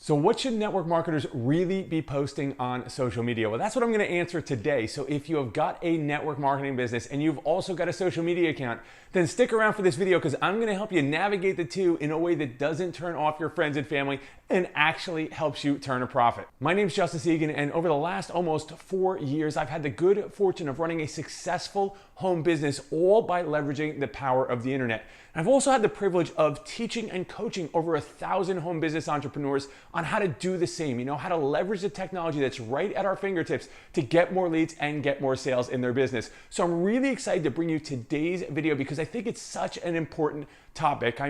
So what should network marketers really be posting on social media? Well, that's what I'm going to answer today. So if you have got a network marketing business and you've also got a social media account, then stick around for this video because I'm going to help you navigate the two in a way that doesn't turn off your friends and family and actually helps you turn a profit. My name is Eagan, and over the last almost 4 years, I've had the good fortune of running a successful home business, all by leveraging the power of the internet. I've also had the privilege of teaching and coaching over 1,000 home business entrepreneurs on how to do the same, how to leverage the technology that's right at our fingertips to get more leads and get more sales in their business. So I'm really excited to bring you today's video because I think it's such an important topic.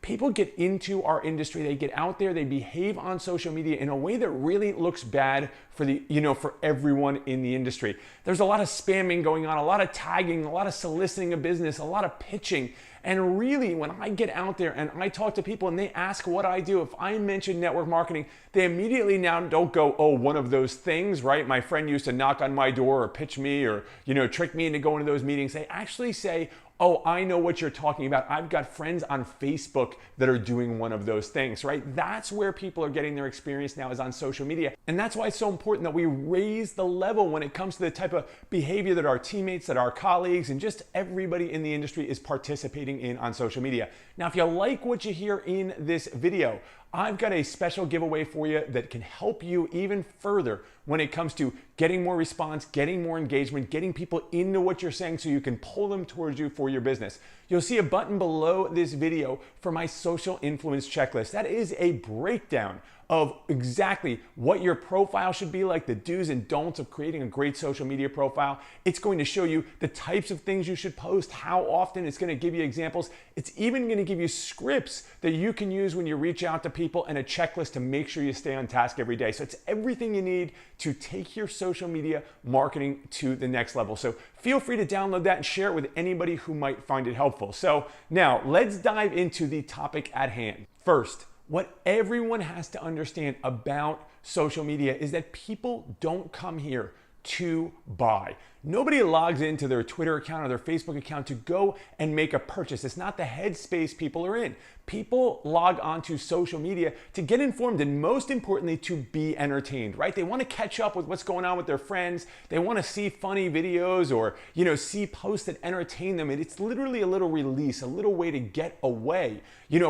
People get into our industry, they get out there, they behave on social media in a way that really looks bad for everyone in the industry. There's a lot of spamming going on, a lot of tagging, a lot of soliciting a business, a lot of pitching. And really, when I get out there and I talk to people and they ask what I do, if I mention network marketing, they immediately now don't go, oh, one of those things, right? My friend used to knock on my door or pitch me or, trick me into going to those meetings. They actually say, oh, I know what you're talking about. I've got friends on Facebook that are doing one of those things, right? That's where people are getting their experience now, is on social media. And that's why it's so important that we raise the level when it comes to the type of behavior that our teammates, that our colleagues, and just everybody in the industry is participating in on social media. Now, if you like what you hear in this video, I've got a special giveaway for you that can help you even further when it comes to getting more response, getting more engagement, getting people into what you're saying so you can pull them towards you for your business. You'll see a button below this video for my social influence checklist. That is a breakdown of exactly what your profile should be like, the do's and don'ts of creating a great social media profile. It's going to show you the types of things you should post, how often. It's going to give you examples. It's even going to give you scripts that you can use when you reach out to people, and a checklist to make sure you stay on task every day. So it's everything you need to take your social media marketing to the next level. So feel free to download that and share it with anybody who might find it helpful. So now let's dive into the topic at hand. First, what everyone has to understand about social media is that people don't come here to buy. Nobody logs into their Twitter account or their Facebook account to go and make a purchase. It's not the headspace people are in. People log onto social media to get informed and, most importantly, to be entertained, right? They want to catch up with what's going on with their friends. They want to see funny videos or, see posts that entertain them. And it's literally a little release, a little way to get away,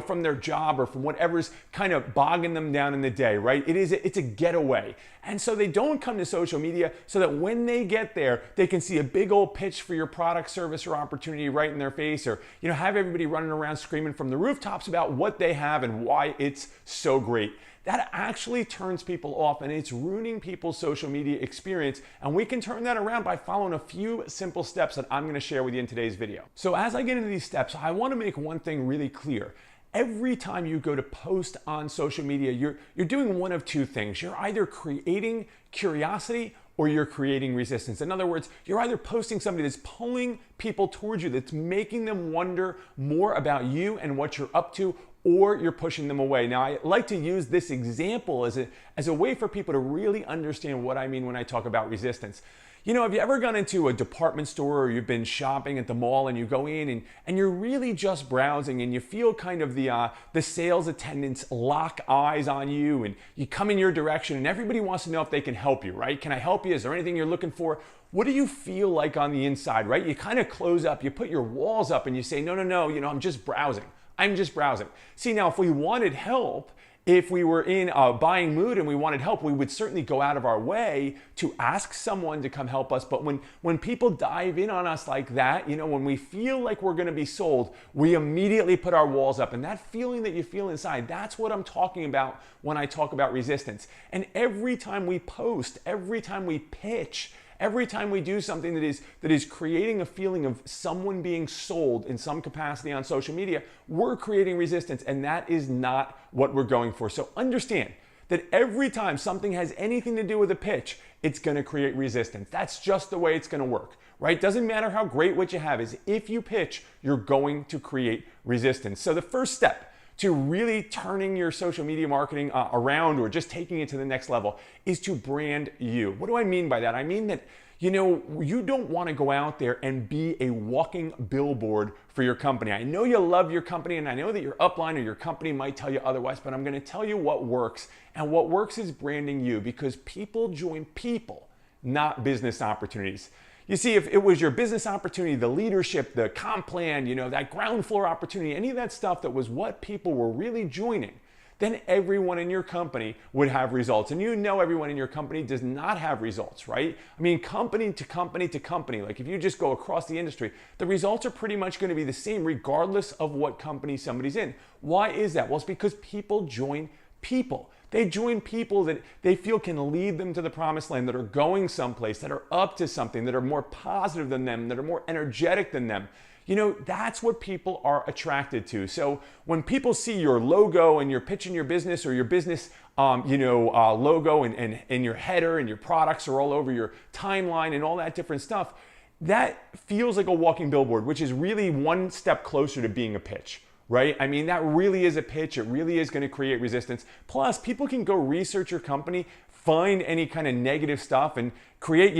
from their job or from whatever's kind of bogging them down in the day, right? It's a getaway. And so they don't come to social media so that when they get there, they can see a big old pitch for your product, service, or opportunity right in their face, or have everybody running around screaming from the rooftops about what they have and why it's so great. That actually turns people off, and it's ruining people's social media experience. And we can turn that around by following a few simple steps that I'm going to share with you in today's video. So as I get into these steps, I want to make one thing really clear. Every time you go to post on social media, you're doing one of two things. You're either creating curiosity or you're creating resistance. In other words, you're either posting something that's pulling people towards you, that's making them wonder more about you and what you're up to, or you're pushing them away. Now, I like to use this example as a way for people to really understand what I mean when I talk about resistance. Have you ever gone into a department store or you've been shopping at the mall and you go in and you're really just browsing and you feel kind of the sales attendants lock eyes on you and you come in your direction and everybody wants to know if they can help you, right? Can I help you? Is there anything you're looking for? What do you feel like on the inside, right? You kind of close up, you put your walls up and you say, no, I'm just browsing. I'm just browsing. See, now if we wanted help, if we were in a buying mood and we wanted help, we would certainly go out of our way to ask someone to come help us. But when people dive in on us like that, when we feel like we're going to be sold, we immediately put our walls up. And that feeling that you feel inside, that's what I'm talking about when I talk about resistance. And every time we post, every time we pitch, every time we do something that is creating a feeling of someone being sold in some capacity on social media, we're creating resistance, and that is not what we're going for. So understand that every time something has anything to do with a pitch, it's going to create resistance. That's just the way it's going to work, right? Doesn't matter how great what you have is. If you pitch, you're going to create resistance. So the first step to really turning your social media marketing around or just taking it to the next level is to brand you. What do I mean by that? I mean that You know, you don't want to go out there and be a walking billboard for your company. I know you love your company, and I know that your upline or your company might tell you otherwise, but I'm going to tell you what works. And what works is branding you, because people join people, not business opportunities. You see, if it was your business opportunity, the leadership, the comp plan, you know, that ground floor opportunity, any of that stuff that was what people were really joining, then everyone in your company would have results. And you know everyone in your company does not have results, right? I mean, company to company to company, like if you just go across the industry, the results are pretty much going to be the same regardless of what company somebody's in. Why is that? Well, it's because people join people. They join people that they feel can lead them to the promised land, that are going someplace, that are up to something, that are more positive than them, that are more energetic than them. You know, that's what people are attracted to. So when people see your logo and you're pitching your business, or your business, logo and your header and your products are all over your timeline and all that different stuff, that feels like a walking billboard, which is really one step closer to being a pitch. Right? I mean, that really is a pitch. It really is going to create resistance. Plus, people can go research your company, find any kind of negative stuff, and create,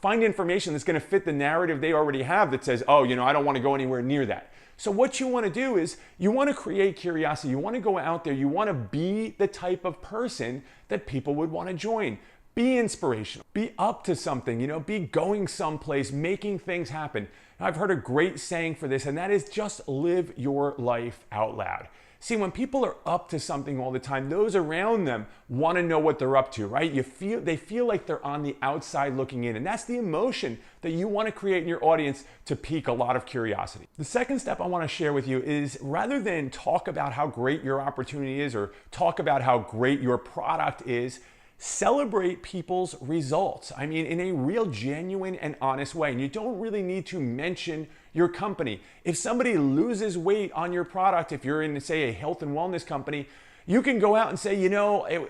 find information that's going to fit the narrative they already have that says, oh, I don't want to go anywhere near that. So what you want to do is you want to create curiosity. You want to go out there. You want to be the type of person that people would want to join. Be inspirational. Be up to something, be going someplace, making things happen. I've heard a great saying for this, and that is just live your life out loud. See, when people are up to something all the time, those around them want to know what they're up to, right? They feel like they're on the outside looking in, and that's the emotion that you want to create in your audience to pique a lot of curiosity. The second step I want to share with you is, rather than talk about how great your opportunity is or talk about how great your product is, celebrate people's results. I mean, in a real, genuine, and honest way. And you don't really need to mention your company. If somebody loses weight on your product, if you're in, say, a health and wellness company, you can go out and say,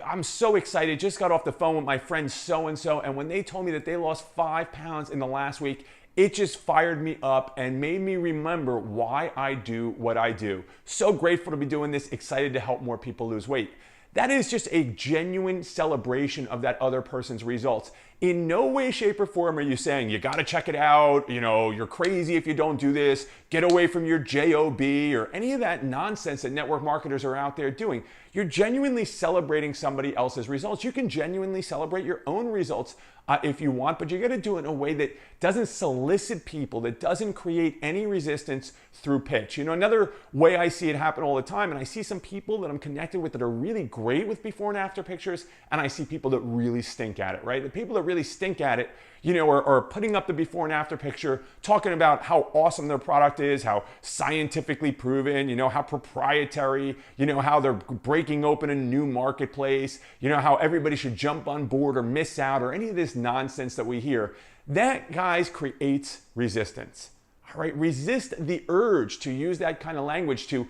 I'm so excited. Just got off the phone with my friend so-and-so, and when they told me that they lost 5 pounds in the last week, it just fired me up and made me remember why I do what I do. So grateful to be doing this, excited to help more people lose weight. That is just a genuine celebration of that other person's results. In no way, shape, or form are you saying, you gotta check it out, you're crazy if you don't do this, get away from your job, or any of that nonsense that network marketers are out there doing. You're genuinely celebrating somebody else's results. You can genuinely celebrate your own results if you want, but you gotta do it in a way that doesn't solicit people, that doesn't create any resistance through pitch. Another way I see it happen all the time, and I see some people that I'm connected with that are really great with before and after pictures, and I see people that really stink at it, right? The people that really stink at it, are putting up the before and after picture, talking about how awesome their product is, how scientifically proven, how proprietary, how they're breaking open a new marketplace, how everybody should jump on board or miss out, or any of this nonsense that we hear. That, guys, creates resistance. All right, resist the urge to use that kind of language to,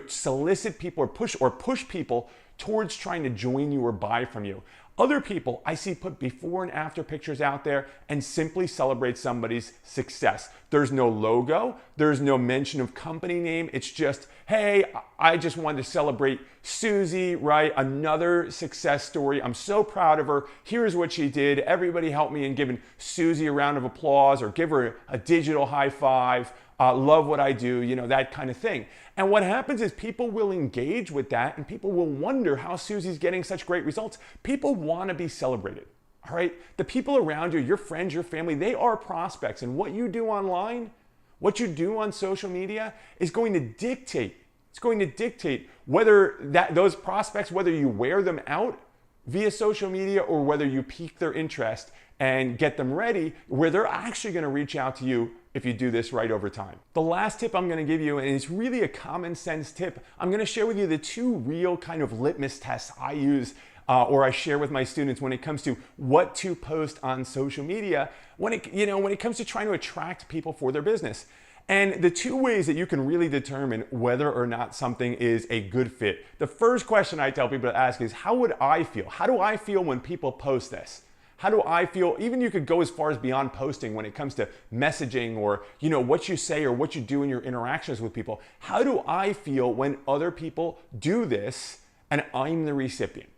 solicit people or push people towards trying to join you or buy from you. Other people I see put before and after pictures out there and simply celebrate somebody's success. There's no logo, there's no mention of company name. It's just, hey, I just wanted to celebrate Susie, right? Another success story. I'm so proud of her. Here's what she did. Everybody help me in giving Susie a round of applause, or give her a digital high five. Love what I do, that kind of thing. And what happens is people will engage with that, and people will wonder how Susie's getting such great results. People want to be celebrated, all right? The people around you, your friends, your family, they are prospects. And what you do online, what you do on social media is going to dictate. It's going to dictate whether those prospects, whether you wear them out via social media or whether you pique their interest and get them ready, where they're actually going to reach out to you if you do this right over time. The last tip I'm going to give you, and it's really a common sense tip, I'm going to share with you the 2 real kind of litmus tests I use or I share with my students when it comes to what to post on social media when it comes to trying to attract people for their business. And the 2 ways that you can really determine whether or not something is a good fit. The first question I tell people to ask is, how would I feel? How do I feel when people post this? How do I feel? Even you could go as far as beyond posting when it comes to messaging or, what you say or what you do in your interactions with people. How do I feel when other people do this and I'm the recipient?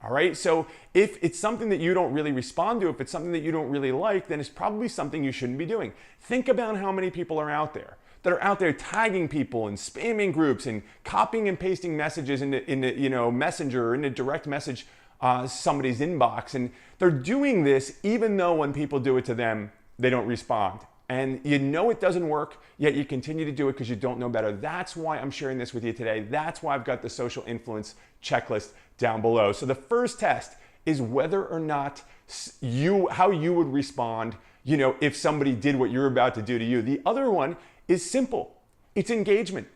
All right, so if it's something that you don't really respond to, if it's something that you don't really like, then it's probably something you shouldn't be doing. Think about how many people are out there that are out there tagging people and spamming groups and copying and pasting messages into Messenger or into direct message somebody's inbox. And they're doing this even though when people do it to them, they don't respond. And you know it doesn't work, yet you continue to do it because you don't know better. That's why I'm sharing this with you today. That's why I've got the social influence checklist down below. So the first test is whether or not how you would respond, if somebody did what you're about to do to you. The other one is simple. It's engagement.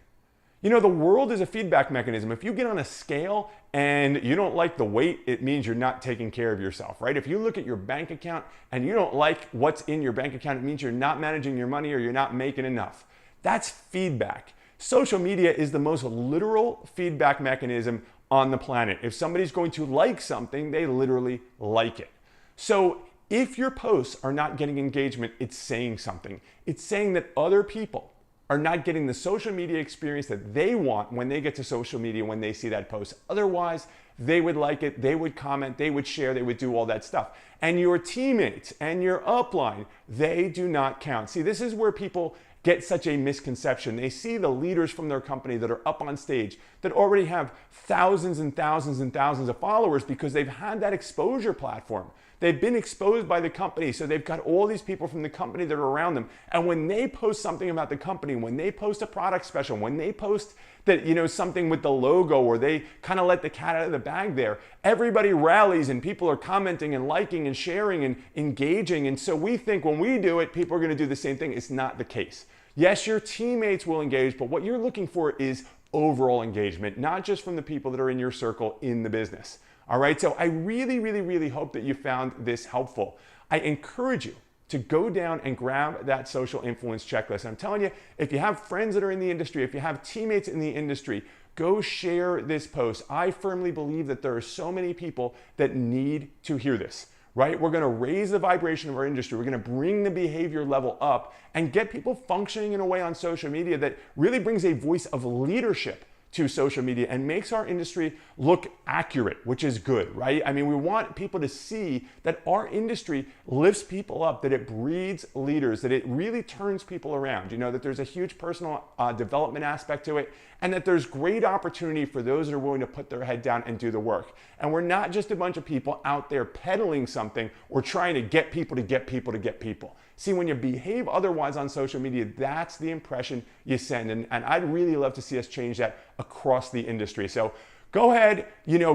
The world is a feedback mechanism. If you get on a scale and you don't like the weight, it means you're not taking care of yourself, right? If you look at your bank account and you don't like what's in your bank account, it means you're not managing your money or you're not making enough. That's feedback. Social media is the most literal feedback mechanism on the planet. If somebody's going to like something, they literally like it. So if your posts are not getting engagement, it's saying something. It's saying that other people are not getting the social media experience that they want when they get to social media, when they see that post. Otherwise, they would like it, they would comment, they would share, they would do all that stuff. And your teammates and your upline, they do not count. See, this is where people get such a misconception. They see the leaders from their company that are up on stage that already have thousands and thousands and thousands of followers because they've had that exposure platform. They've been exposed by the company, so they've got all these people from the company that are around them. And when they post something about the company, when they post a product special, when they post that, something with the logo, or they kind of let the cat out of the bag there, everybody rallies and people are commenting and liking and sharing and engaging. And so we think when we do it, people are going to do the same thing. It's not the case. Yes, your teammates will engage, but what you're looking for is overall engagement, not just from the people that are in your circle in the business. All right, so I really, really, really hope that you found this helpful. I encourage you to go down and grab that social influence checklist. I'm telling you, if you have friends that are in the industry, if you have teammates in the industry, go share this post. I firmly believe that there are so many people that need to hear this, right? We're gonna raise the vibration of our industry. We're gonna bring the behavior level up and get people functioning in a way on social media that really brings a voice of leadership to social media and makes our industry look accurate, which is good, right? I mean, we want people to see that our industry lifts people up, that it breeds leaders, that it really turns people around, that there's a huge personal development aspect to it, and that there's great opportunity for those that are willing to put their head down and do the work. And we're not just a bunch of people out there peddling something or trying to get people to get people to get people. See, when you behave otherwise on social media, that's the impression you send. And I'd really love to see us change that across the industry. So go ahead,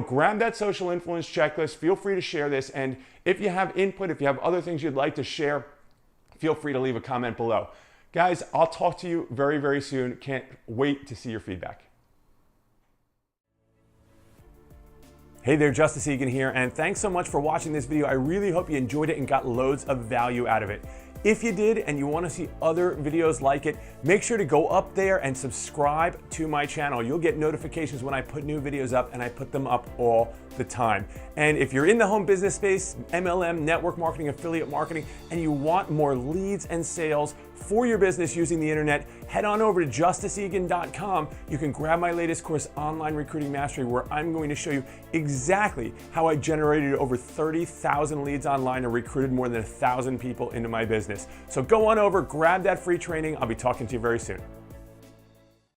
grab that social influence checklist. Feel free to share this. And if you have input, if you have other things you'd like to share, feel free to leave a comment below. Guys, I'll talk to you very, very soon. Can't wait to see your feedback. Hey there, Justice Eagan here, and thanks so much for watching this video. I really hope you enjoyed it and got loads of value out of it. If you did and you want to see other videos like it, make sure to go up there and subscribe to my channel. You'll get notifications when I put new videos up, and I put them up all the time. And if you're in the home business space, MLM, network marketing, affiliate marketing, and you want more leads and sales for your business using the internet, head on over to justiceegan.com. You can grab my latest course, Online Recruiting Mastery, where I'm going to show you exactly how I generated over 30,000 leads online and recruited more than 1,000 people into my business. So go on over, grab that free training. I'll be talking to you very soon.